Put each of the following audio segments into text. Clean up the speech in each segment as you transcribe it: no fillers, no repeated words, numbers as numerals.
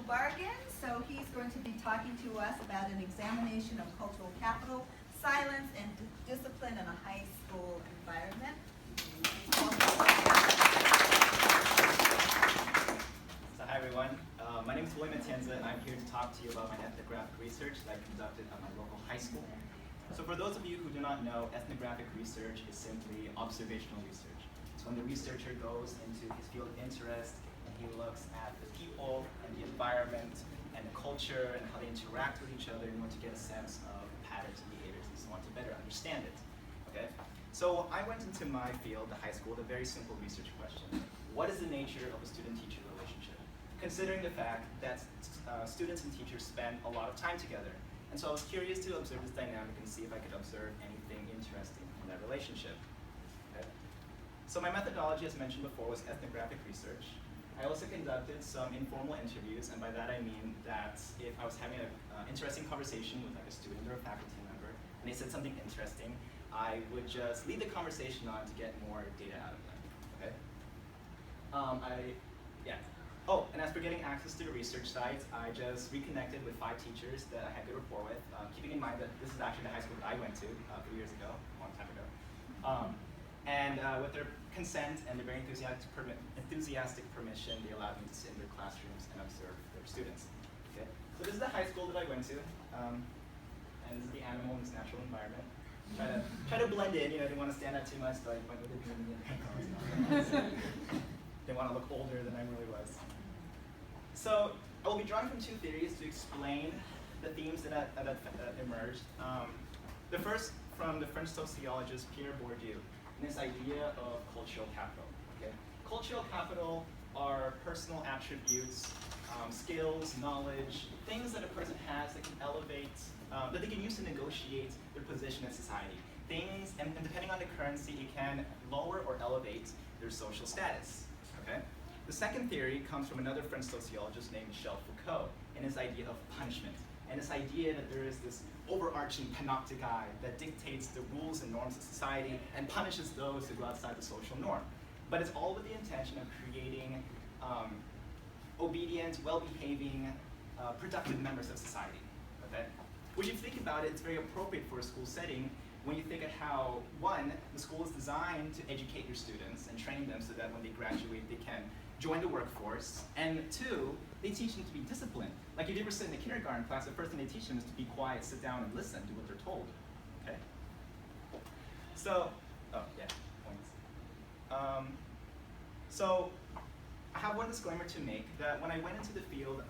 bargain, so he's going to be talking to us about an examination of cultural capital, silence, and discipline in a high school environment. So hi everyone, my name is William Atienza, and I'm here to talk to you about my ethnographic research that I conducted at my local high school. So for those of you who do not know, ethnographic research is simply observational research. It's when the researcher goes into his field of interest and he looks at the people and the environment and the culture and how they interact with each other in order to get a sense of patterns and behaviors and so on to better understand it. Okay? So I went into my field, the high school, with a very simple research question. What is the nature of a student-teacher relationship? Considering the fact that students and teachers spend a lot of time together. And so I was curious to observe this dynamic and see if I could observe anything interesting in that relationship. Okay? So my methodology, as mentioned before, was ethnographic research. I also conducted some informal interviews, and by that I mean that if I was having an interesting conversation with like a student or a faculty member, and they said something interesting, I would just lead the conversation on to get more data out of them. Okay? Oh, and as for getting access to the research sites, I just reconnected with 5 teachers that I had good rapport with, keeping in mind that this is actually the high school that I went to a few years ago, a long time ago. And with their consent and their very enthusiastic permission, they allowed me to sit in their classrooms and observe their students. Okay? So this is the high school that I went to, and this is the animal in its natural environment. Try to blend in, you know, didn't want to stand out too much, so I went with the beanie and headphones. Didn't want to look older than I really was. So I will be drawing from 2 theories to explain the themes that emerged. The first from the French sociologist Pierre Bourdieu, and this idea of cultural capital. Okay? Cultural capital are personal attributes, skills, knowledge, things that a person has that can elevate, that they can use to negotiate their position in society. Things, and depending on the currency, it can lower or elevate their social status. Okay? The second theory comes from another French sociologist named Michel Foucault, and his idea of punishment, and this idea that there is this overarching panopticon that dictates the rules and norms of society and punishes those who go outside the social norm. But it's all with the intention of creating obedient, well-behaving, productive members of society. Okay? Which, if you think about it, it's very appropriate for a school setting when you think of how, 1, the school is designed to educate your students and train them so that when they graduate, they can join the workforce, and 2, they teach them to be disciplined. Like if you ever sit in a kindergarten class, the first thing they teach them is to be quiet, sit down, and listen, do what they're told. Okay? So, points. So, I have one disclaimer to make that when I went into the field,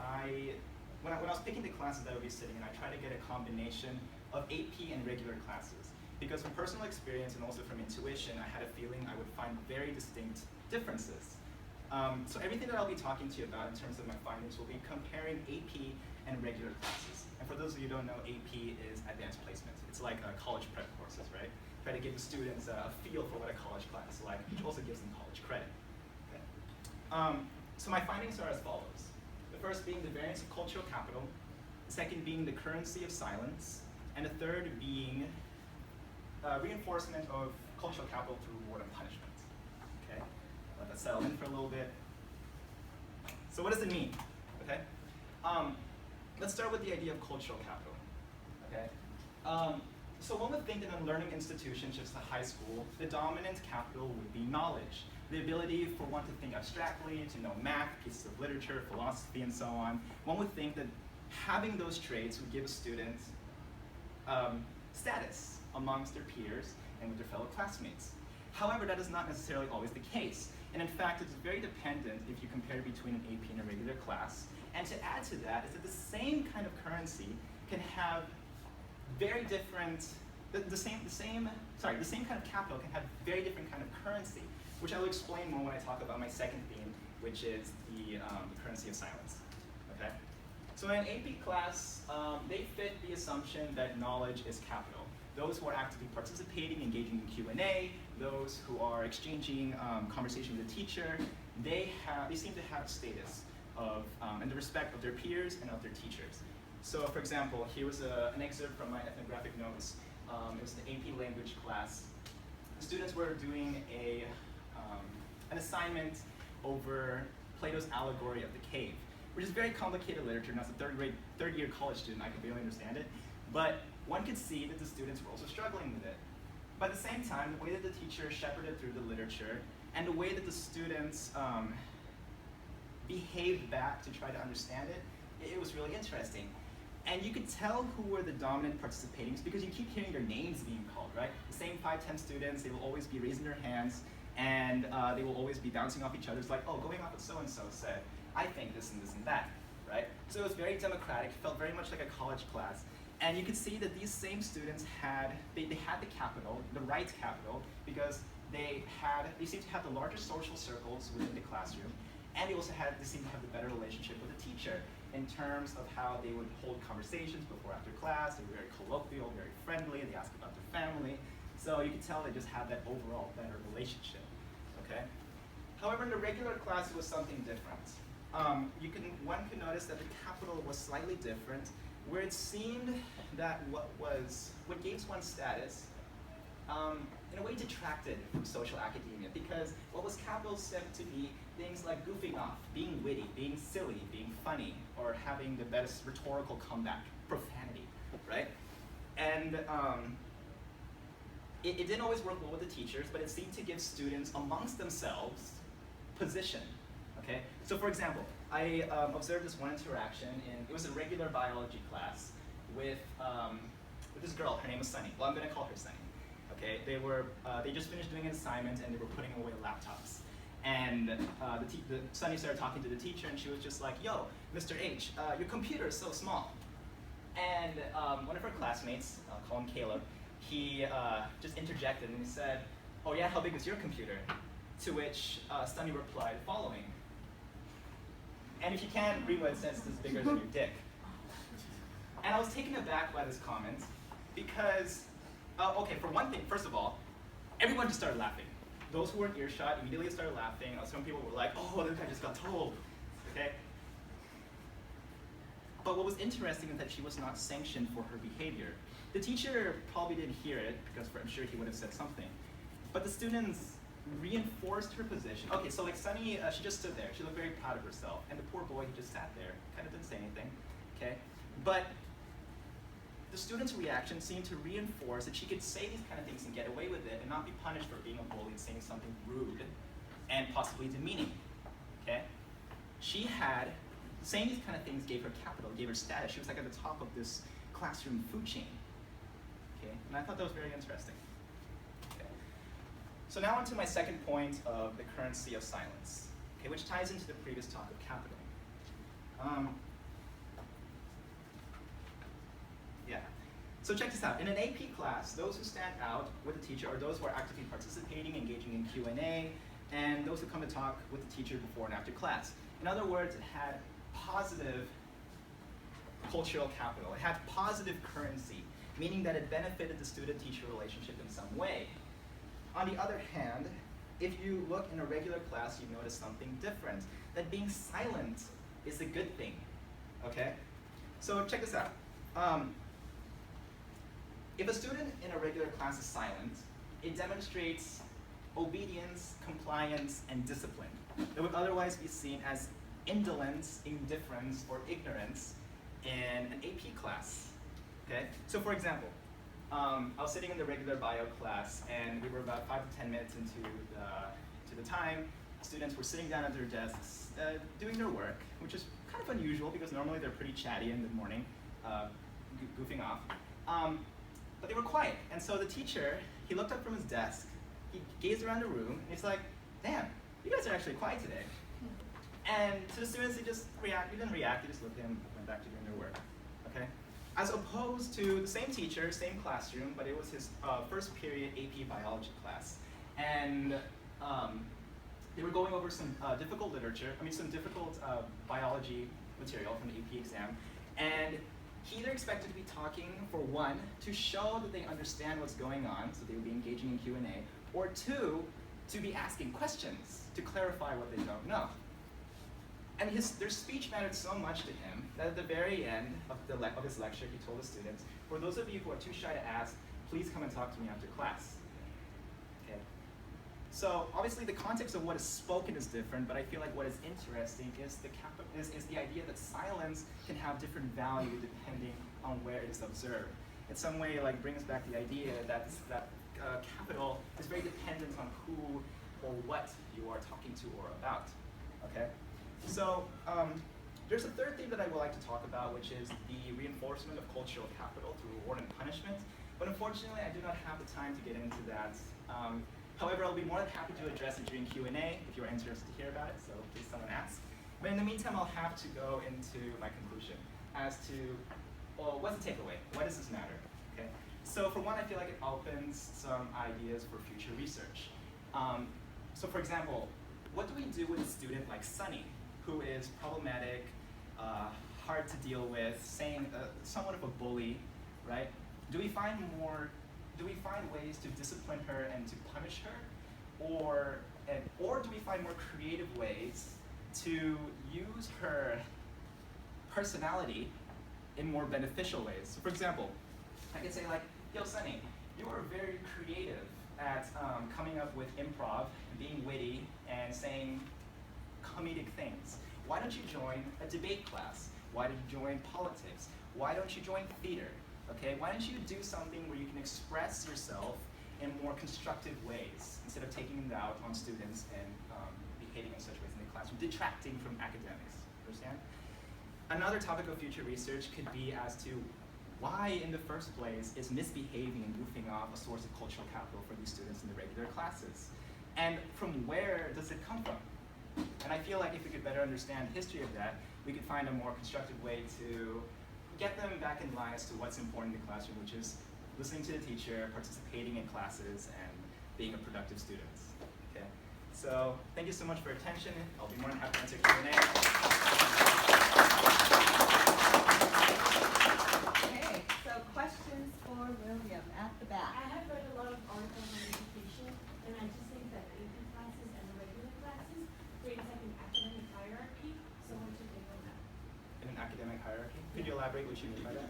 when I was picking the classes that I would be sitting in, I tried to get a combination of AP and regular classes. Because from personal experience and also from intuition, I had a feeling I would find very distinct differences. So everything that I'll be talking to you about in terms of my findings will be comparing AP and regular classes. And for those of you who don't know, AP is advanced placement. It's like college prep courses, right? Try to give the students a feel for what a college class is like, which also gives them college credit. Okay. So my findings are as follows. The first being the variance of cultural capital, the second being the currency of silence, and the third being reinforcement of cultural capital through reward and punishment. Okay? Let that settle in for a little bit. So what does it mean? Okay? Let's start with the idea of cultural capital. Okay? So one would think that in a learning institution, just a high school, the dominant capital would be knowledge. The ability for one to think abstractly, to know math, pieces of literature, philosophy, and so on. One would think that having those traits would give a student status amongst their peers and with their fellow classmates. However, that is not necessarily always the case. And in fact, it's very dependent if you compare between an AP and a regular class. And to add to that is that the same kind of currency can have very different, the same kind of capital can have very different kind of currency, which I will explain more when I talk about my second theme, which is the currency of silence. Okay? So in an AP class, they fit the assumption that knowledge is capital. Those who are actively participating, engaging in Q&A, those who are exchanging conversation with the teacher, they seem to have status of, and the respect of their peers and of their teachers. So for example, here was an excerpt from my ethnographic notes. It was the AP language class. The students were doing an assignment over Plato's allegory of the cave. which is very complicated literature, and as a third year college student, I could barely understand it. But one could see that the students were also struggling with it. But at the same time, the way that the teacher shepherded through the literature and the way that the students behaved back to try to understand it, it was really interesting. And you could tell who were the dominant participants because you keep hearing their names being called, right? The same 5, 10 students, they will always be raising their hands, and they will always be bouncing off each other. It's like, oh, going off what so-and-so said, I think this and this and that, right? So it was very democratic, felt very much like a college class. And you could see that these same students had, they had the capital, the right capital, because they seemed to have the largest social circles within the classroom, and they seemed to have the better relationship with the teacher in terms of how they would hold conversations before after class. They were very colloquial, very friendly, they asked about their family. So you could tell they just had that overall better relationship, okay? However, in the regular class, it was something different. One could notice that the capital was slightly different, where it seemed that what gave one status, in a way detracted from social academia, because what was capital said to be things like goofing off, being witty, being silly, being funny, or having the best rhetorical comeback, profanity, right? And it didn't always work well with the teachers, but it seemed to give students amongst themselves position, okay? So for example, I observed this one interaction it was a regular biology class with this girl. Her name was Sunny. Well, I'm gonna call her Sunny, okay? They just finished doing an assignment and they were putting away laptops. And Sunny started talking to the teacher and she was just like, yo, Mr. H, your computer is so small. And one of her classmates, I'll call him Caleb, he just interjected and he said, oh yeah, how big is your computer? To which Sunny replied, following. And if you can't read what it says, it's bigger than your dick. And I was taken aback by this comment because, okay, for one thing, first of all, everyone just started laughing. Those who were in earshot immediately started laughing. Some people were like, oh, this guy just got told, okay? But what was interesting is that she was not sanctioned for her behavior. The teacher probably didn't hear it, because I'm sure he would have said something. But the students reinforced her position. Okay, so like Sunny, she just stood there. She looked very proud of herself. And the poor boy, he just sat there, kind of didn't say anything, okay? But the students' reaction seemed to reinforce that she could say these kind of things and get away with it and not be punished for being a bully and saying something rude and possibly demeaning, okay? Saying these kind of things gave her capital, gave her status. She was like at the top of this classroom food chain, okay? And I thought that was very interesting. Okay. So now on to my second point of the currency of silence, okay, which ties into the previous talk of capital. Yeah. So check this out. In an AP class, those who stand out with the teacher are those who are actively participating, engaging in Q&A, and those who come to talk with the teacher before and after class. In other words, it had positive cultural capital. It had positive currency, meaning that it benefited the student-teacher relationship in some way. On the other hand, if you look in a regular class, you notice something different, that being silent is a good thing, okay? So check this out. If a student in a regular class is silent, it demonstrates obedience, compliance, and discipline that would otherwise be seen as indolence, indifference, or ignorance in an AP class, okay? So for example, I was sitting in the regular bio class and we were about 5 to 10 minutes into the time. Students were sitting down at their desks doing their work, which is kind of unusual because normally they're pretty chatty in the morning, goofing off. But they were quiet, and so the teacher, he looked up from his desk, he gazed around the room, and he's like, damn, you guys are actually quiet today. And to the students, they didn't react, they just looked at him and went back to doing their work, okay? As opposed to the same teacher, same classroom, but it was his first period AP biology class. And they were going over some difficult biology material from the AP exam. And he either expected to be talking, for one, to show that they understand what's going on, so they would be engaging in Q&A, or two, to be asking questions to clarify what they don't know. And their speech mattered so much to him that at the very end of his lecture, he told the students, for those of you who are too shy to ask, please come and talk to me after class. Okay. So obviously the context of what is spoken is different, but I feel like what is interesting is the idea that silence can have different value depending on where it is observed. In some way, like brings back the idea that capital is very dependent on who or what you are talking to or about. Okay, so there's a third thing that I would like to talk about, which is the reinforcement of cultural capital through reward and punishment. But unfortunately, I do not have the time to get into that. However, I'll be more than happy to address it during Q&A if you're interested to hear about it, so please someone ask. But in the meantime, I'll have to go into my conclusion as to, well, what's the takeaway? Why does this matter? Okay. So for one, I feel like it opens some ideas for future research. So for example, what do we do with a student like Sunny, who is problematic, hard to deal with, somewhat of a bully, right? Do we find ways to discipline her and to punish her? Or do we find more creative ways to use her personality in more beneficial ways? So for example, I could say like, yo Sunny, you are very creative at coming up with improv, being witty, and saying comedic things. Why don't you join a debate class? Why don't you join politics? Why don't you join theater? Okay, why don't you do something where you can express yourself in more constructive ways instead of taking it out on students and behaving in such ways in the classroom, detracting from academics, understand? Another topic of future research could be as to why in the first place is misbehaving and goofing off a source of cultural capital for these students in the regular classes? And from where does it come from? And I feel like if we could better understand the history of that, we could find a more constructive way to get them back in line as to what's important in the classroom, which is listening to the teacher, participating in classes, and being a productive student. Okay? So thank you so much for your attention. I'll be more than happy to answer Q&A. Okay, so questions for William at the back. I have read a lot of articles on education, and I just think that AP classes and the regular classes creates like an academic hierarchy. So what's your take on that? In an academic hierarchy? Could you elaborate what you mean by that?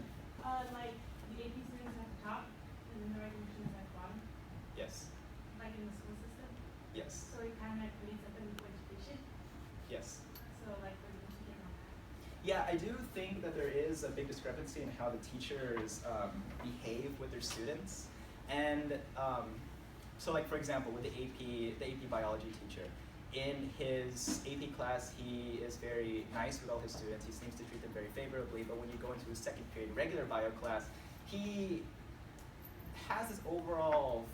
Like the AP students at the top, and then the regular students at the bottom, Yes. like in the school system. Yes. So it kind of like creates a bit of education. Yes. So like what do you think on that? Yeah, I do think that there is a big discrepancy in how the teachers behave with their students. And so like for example, with the AP biology teacher, in his AP class, he is very nice with all his students. He seems to treat them very favorably, but when you go into his second period regular bio class, he has this overall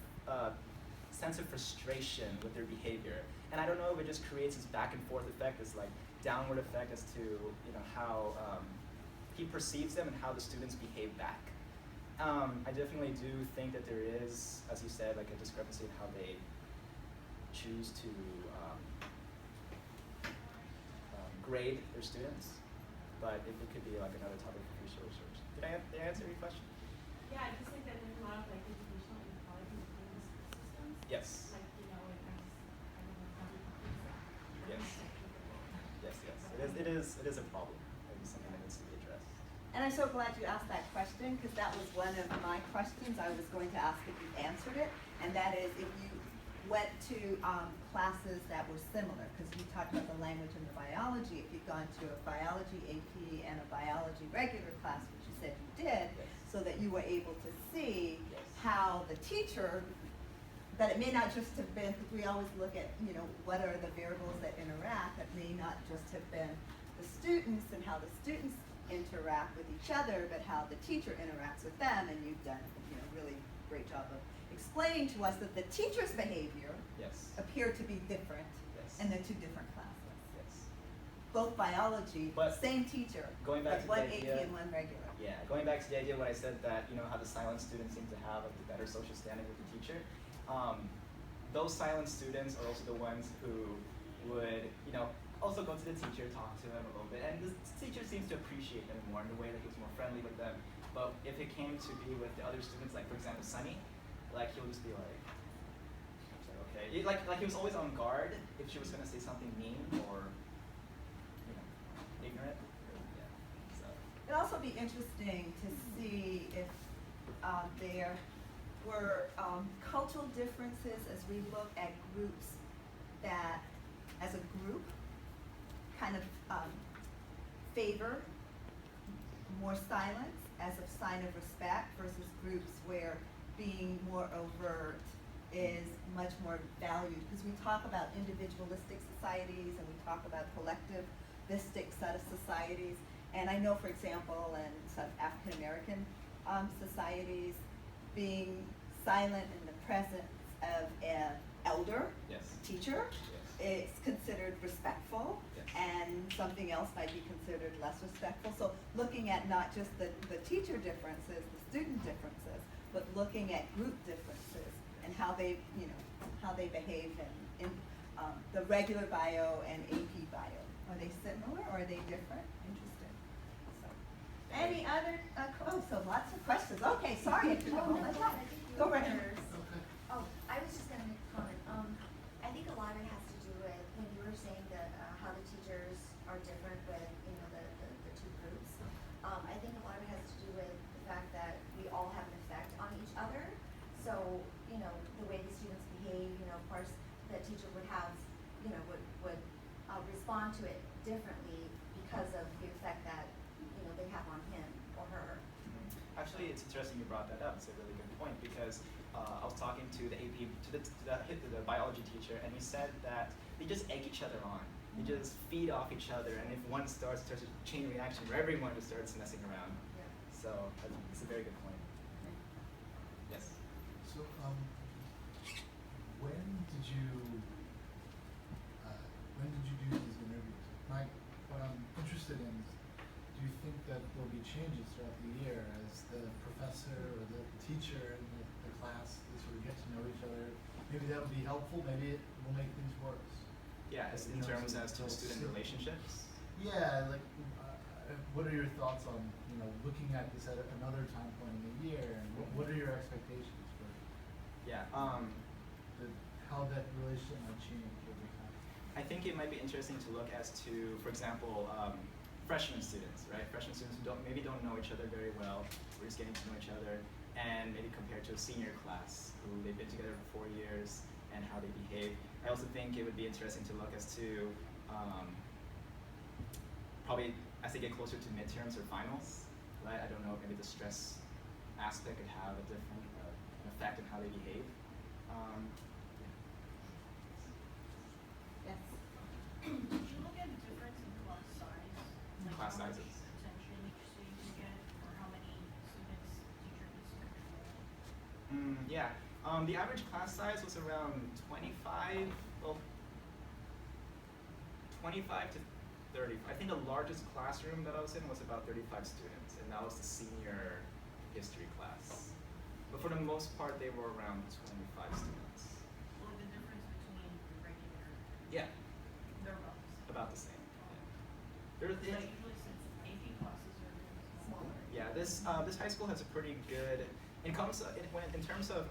sense of frustration with their behavior. And I don't know if it just creates this back and forth effect, this like downward effect as to how he perceives them and how the students behave back. I definitely do think that there is, as you said, like a discrepancy in how they choose to grade their students, but it could be like another topic for future research. Did I answer your question? Yeah, I just think that there's a lot of like educational inequality between the school systems. Yes. Like I don't know how to increase that. Yes. It is a problem. Maybe something that needs to be addressed. And I'm so glad you asked that question, because that was one of my questions I was going to ask if you answered it, and that is if you went to classes that were similar, because you talked about the language and the biology. If you'd gone to a biology AP and a biology regular class, which you said you did, Yes. so that you were able to see Yes. how the teacher, that it may not just have been, because we always look at, what are the variables that interact, that may not just have been the students and how the students interact with each other, but how the teacher interacts with them, and you've done, really great job of explaining to us that the teacher's behavior Yes. appeared to be different Yes. in the two different classes. Yes. Both biology, But same teacher, going back but to one the AP idea- and one regular. Yeah, going back to the idea of what I said that, how the silent students seem to have like the better social standing with the teacher. Those silent students are also the ones who would, also go to the teacher, talk to them a little bit. And the teacher seems to appreciate them more in the way that he was more friendly with them. But if it came to be with the other students, like for example, Sunny, like he'll just be like, okay. Like he was always on guard if she was gonna say something mean or, ignorant. Yeah. So. It'd also be interesting to see if their were cultural differences as we look at groups that, as a group, kind of favor more silence as a sign of respect versus groups where being more overt is much more valued. Because we talk about individualistic societies and we talk about collectivistic set of societies. And I know, for example, in some African American societies, being silent in the presence of an elder, Yes. teacher, Yes. is considered respectful, Yes. and something else might be considered less respectful. So looking at not just the teacher differences, the student differences, but looking at group differences and how they, you know, how they behave in the regular bio and AP bio. Are they similar or are they different? Interesting. So, any other, so lots of questions. Okay, sorry. Go right ahead. Oh, I was just gonna make a comment. I think a lot of it has to do with, when you were saying that, how the teachers are different with, you know, the two groups. I think a lot of it has to do with the fact that we all have an effect on each other. So, you know, the way the students behave, you know, of course, the teacher would have, you know, would respond to it differently because of the effect that, you know, they have on him or her. Actually, it's interesting you brought that up. It's a really good point because I was talking to the AP, to the biology teacher, and he said that they just egg each other on. They just feed off each other, and if one starts a chain reaction where everyone just starts messing around. Yeah. So it's a very good point. Yes. So, when did you do these interviews? What I'm interested in is, do you think that there'll be changes throughout the year as the professor or the teacher in the class, they sort of get to know each other? Maybe that would be helpful, maybe it will make things worse. Yeah, as in terms as to student relationships. Yeah, like, what are your thoughts on, you know, looking at this at another time point in the year, and what are your expectations for Yeah. how that relationship might change over time? I think it might be interesting to look as to, for example, freshman students, right? Freshman students who maybe don't know each other very well, we're just getting to know each other, and maybe compared to a senior class who they've been together for 4 years and how they behave. I also think it would be interesting to look as to probably as they get closer to midterms or finals, right? I don't know, maybe the stress aspect could have a different an effect on how they behave. Yes. Did you look at the difference in class size? Like Class how much sizes. attention each student can get, or how many students teacher needs to control? Yeah. The average class size was around 25, well, 25 to 30. I think the largest classroom that I was in was about 35 students, and that was the senior history class. But for the most part, they were around 25 students. Well, the difference between the regular, Yeah, they're about the same. Yeah. But usually since AP classes are smaller. Yeah, this high school has a pretty good, in terms of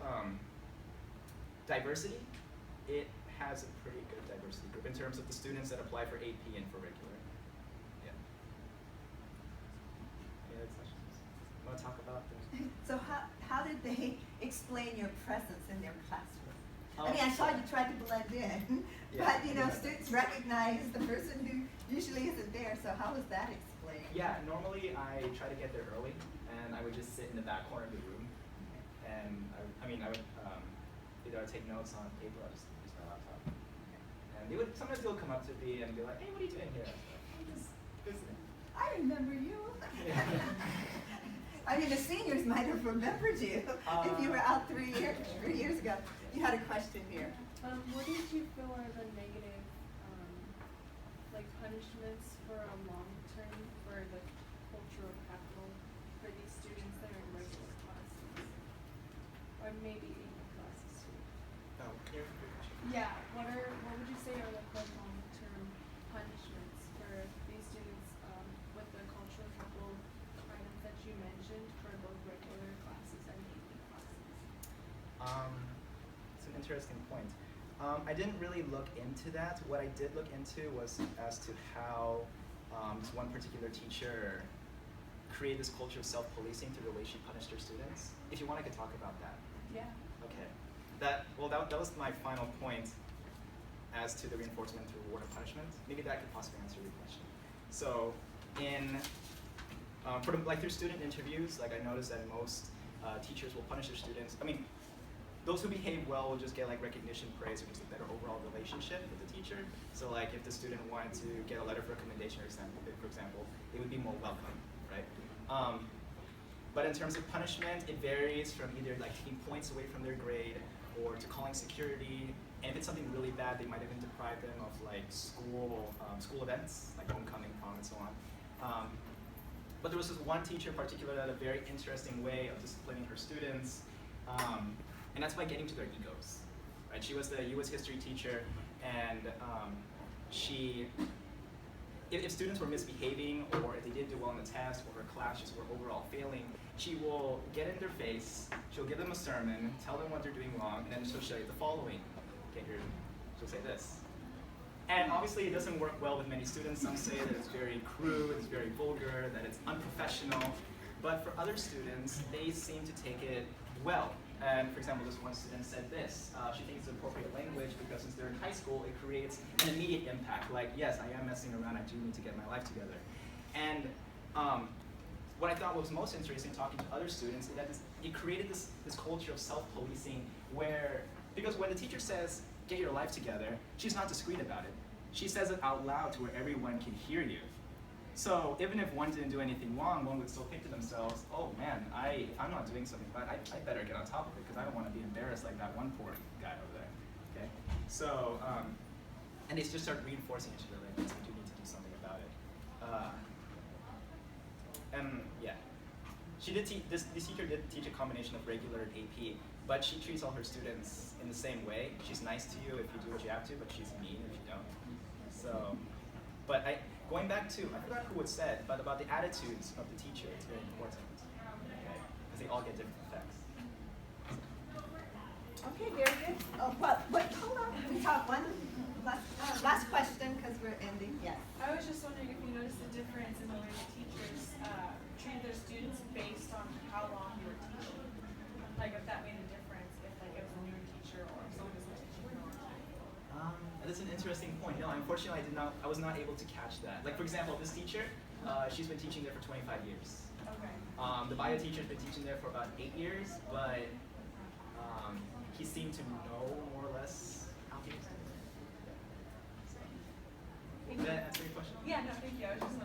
diversity, it has a pretty good diversity group in terms of the students that apply for AP and for regular. Yeah. Any other questions? Want to talk about the? So how did they explain your presence in their classroom? I Oh, mean, I saw sure. you tried to blend in, Yeah. but you know, students recognize the person who usually isn't there. So how was that explained? Yeah, normally I try to get there early, and I would just sit in the back corner of the room, and I would either I'd take notes on paper or just use my laptop. And sometimes they'll come up to me and be like, "Hey, what are you doing here?" I'm just visiting. I remember you. Yeah. I mean, the seniors might have remembered you if you were out 3 years ago. You had a question here. What did you feel are the negative, like punishments for a long term for the cultural capital for these students that are in regular classes, or maybe even classes too? Oh, can you repeat the question? Yeah. What would you say are like the long term punishments for these students with the cultural capital items that you mentioned for both regular classes and AP classes? It's an interesting point. I didn't really look into that. What I did look into was as to how this one particular teacher created this culture of self-policing through the way she punished her students. If you want, I could talk about that. Yeah. Okay. Well, that was my final point as to the reinforcement through reward and punishment. Maybe that could possibly answer your question. So, through student interviews, like I noticed that most teachers will punish their students. I mean, those who behave well will just get like recognition, praise, or just a better overall relationship with the teacher. So like if the student wanted to get a letter of recommendation, for example, it would be more welcome, right? But in terms of punishment, it varies from either like taking points away from their grade or to calling security. And if it's something really bad, they might even deprive them of like school events, like homecoming, prom, and so on. But there was this one teacher in particular that had a very interesting way of disciplining her students, and that's by getting to their egos. Right? She was the U.S. history teacher, and if students were misbehaving or if they didn't do well on the test or her classes were overall failing, she will get in their face, she'll give them a sermon, tell them what they're doing wrong, and then she'll show you the following. Okay, here, she'll say this. And obviously it doesn't work well with many students. Some say that it's very crude, it's very vulgar, that it's unprofessional. But for other students, they seem to take it well. And for example, this one student said this. She thinks it's appropriate language because since they're in high school, it creates an immediate impact. Like, yes, I am messing around, I do need to get my life together. And what I thought was most interesting talking to other students is that it created this culture of self-policing where, because when the teacher says, get your life together, she's not discreet about it. She says it out loud to where everyone can hear you. So even if one didn't do anything wrong, one would still think to themselves, oh man, if I'm not doing something bad, I better get on top of it because I don't want to be embarrassed like that one poor guy over there, okay? So, and they just start reinforcing each other, like, yes, we do need to do something about it. And yeah, she did this teacher did teach a combination of regular and AP, but she treats all her students in the same way. She's nice to you if you do what you have to, but she's mean if you don't. So, but going back to, I forgot who it said, but about the attitudes of the teacher, it's very important, okay? Because they all get different effects. Okay, very good. Oh, well, wait, hold on. We have one last question because we're ending. Yes. I was just wondering if you noticed the difference in the way the teachers treated their students based on how long you were teaching. Like if that made a difference, if like it was a newer teacher or if someone was teaching for a long time. That's an interesting point. No, unfortunately, I was not able to catch that. Like for example, this teacher, she's been teaching there for 25 years. Okay. The bio teacher's been teaching there for about 8 years, but he seemed to know more or less how people. Did that answer your question? Yeah, no, thank you. I was just